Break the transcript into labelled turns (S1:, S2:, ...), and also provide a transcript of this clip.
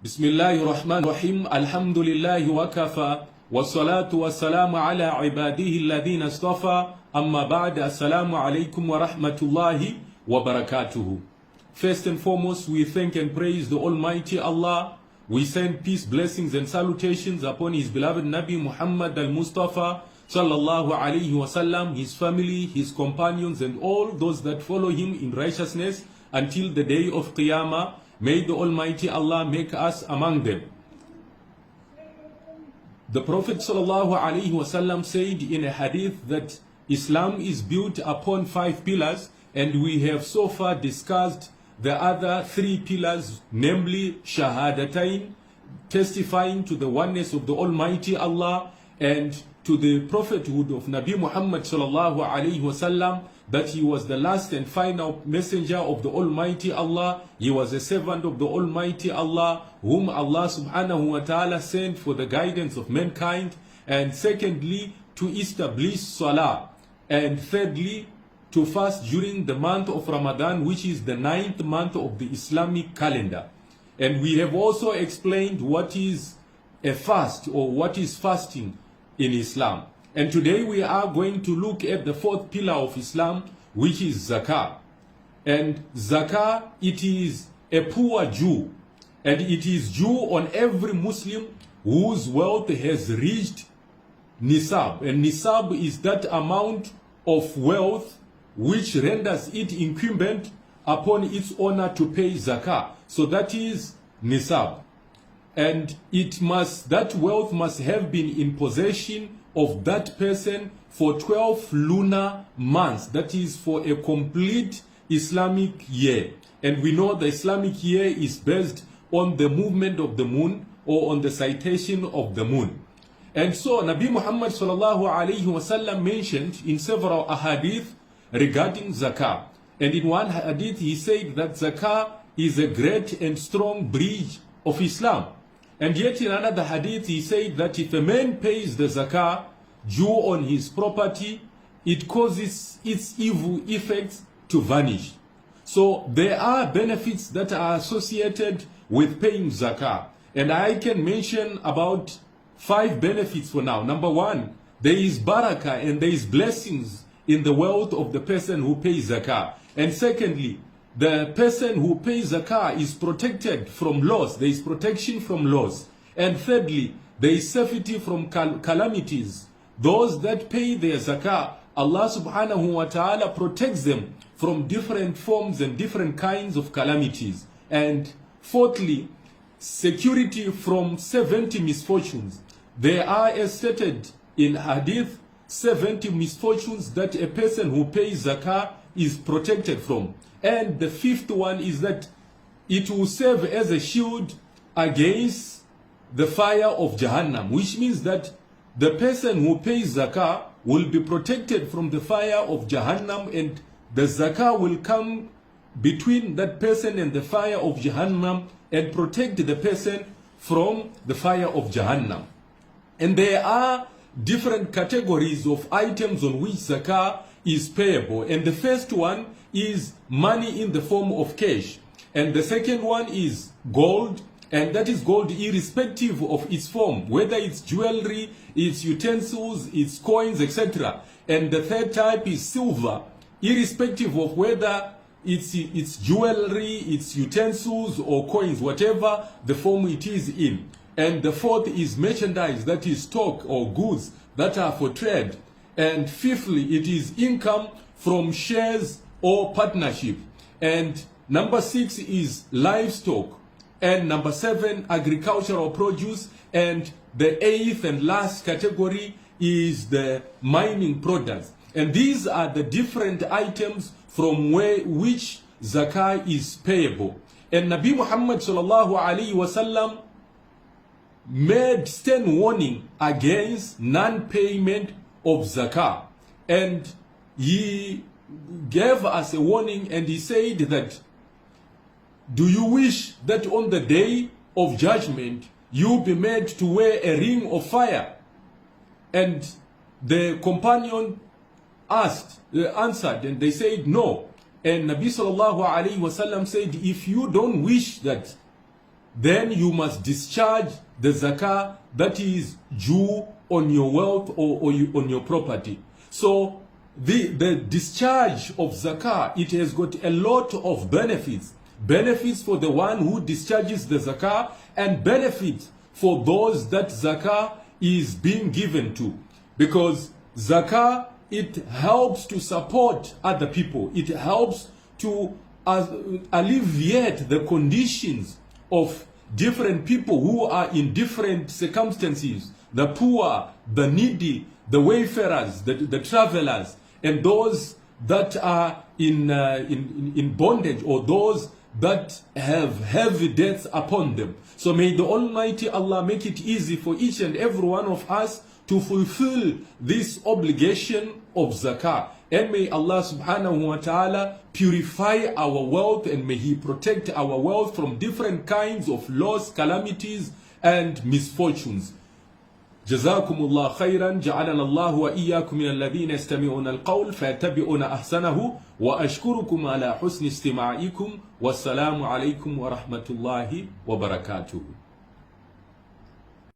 S1: Bismillahir Rahmanir Rahim. Alhamdulillahi wa kafa. Wassalatu wassalamu ala ibadihi alladhina istafa. Amma ba'da. Assalamu alaikum wa rahmatullahi wa barakatuhu. First and foremost, we thank and praise the Almighty Allah. We send peace, blessings and salutations upon His beloved Nabi Muhammad al-Mustafa sallallahu alayhi wasallam, his family, his companions and all those that follow him in righteousness until the day of Qiyamah. May the Almighty Allah make us among them. The Prophet sallallahu alaihi wasallam said in a hadith that Islam is built upon 5 pillars, and we have so far discussed the other 3 pillars, namely Shahadatain, testifying to the oneness of the Almighty Allah and to the prophethood of Nabi Muhammad sallallahu alaihi wasallam, that he was the last and final messenger of the Almighty Allah. He was a servant of the Almighty Allah, whom Allah subhanahu wa ta'ala sent for the guidance of mankind. And secondly, to establish Salah. And thirdly, to fast during the month of Ramadan, which is the 9th month of the Islamic calendar. And we have also explained what is a fast, or what is fasting in Islam. And today we are going to look at the 4th pillar of Islam, which is Zakah. And Zakah, it is a poor Jew, and it is due on every Muslim whose wealth has reached Nisab. And Nisab is that amount of wealth which renders it incumbent upon its owner to pay Zakah. So that is Nisab. And that wealth must have been in possession of that person for 12 lunar months. That is for a complete Islamic year. And we know the Islamic year is based on the movement of the moon, or on the citation of the moon. And so Nabi Muhammad sallallahu alaihi wasallam mentioned in several ahadith regarding Zakah. And in one hadith he said that Zakah is a great and strong bridge of Islam. And yet in another hadith he said that if a man pays the zakah due on his property, it causes its evil effects to vanish. So there are benefits that are associated with paying zakah. And I can mention about 5 benefits for now. Number 1, there is barakah, and there is blessings in the wealth of the person who pays zakah. And secondly, the person who pays zakah is protected from loss. There is protection from loss. And thirdly, there is safety from calamities. Those that pay their zakah, Allah subhanahu wa ta'ala protects them from different forms and different kinds of calamities. And fourthly, security from 70 misfortunes. There are, as stated in hadith, 70 misfortunes that a person who pays zakah is protected from. And the 5th one is that it will serve as a shield against the fire of Jahannam, which means that the person who pays zakah will be protected from the fire of Jahannam, and the zakah will come between that person and the fire of Jahannam and protect the person from the fire of Jahannam. And there are different categories of items on which zakah is payable. And the first one is money in the form of cash. And the second one is gold, and that is gold irrespective of its form, whether it's jewelry, it's utensils, it's coins, etc. And the third type is silver, irrespective of whether it's jewelry, it's utensils or coins, whatever the form it is in. And the 4th is merchandise, that is stock or goods that are for trade. And 5thly, it is income from shares or partnership. And number 6 is livestock. And number 7, agricultural produce. And the 8th and last category is the mining products. And these are the different items from which zakah is payable. And Nabi Muhammad sallallahu alaihi wasallam made stern warning against non-payment of zakah. And he gave us a warning, and he said that, do you wish that on the day of judgment you be made to wear a ring of fire? And the companion answered, and they said no. And Nabi sallallahu alaihi wasallam said, if you don't wish that, then you must discharge the zakah that is due on your wealth or on your property. So the discharge of zakah, it has got a lot of benefits. Benefits for the one who discharges the zakah, and benefits for those that zakah is being given to. Because zakah, it helps to support other people. It helps to alleviate the conditions of different people who are in different circumstances. The poor, the needy, the wayfarers, the travelers, and those that are in bondage, or those that have heavy debts upon them. So may the Almighty Allah make it easy for each and every one of us to fulfill this obligation of zakah. And may Allah subhanahu wa ta'ala purify our wealth, and may He protect our wealth from different kinds of loss, calamities, and misfortunes. جزاكم الله خيرا جعلنا الله وإياكم من الذين يستمعون القول فيتبعون أحسنه وأشكركم على حسن استماعكم والسلام عليكم ورحمة الله وبركاته.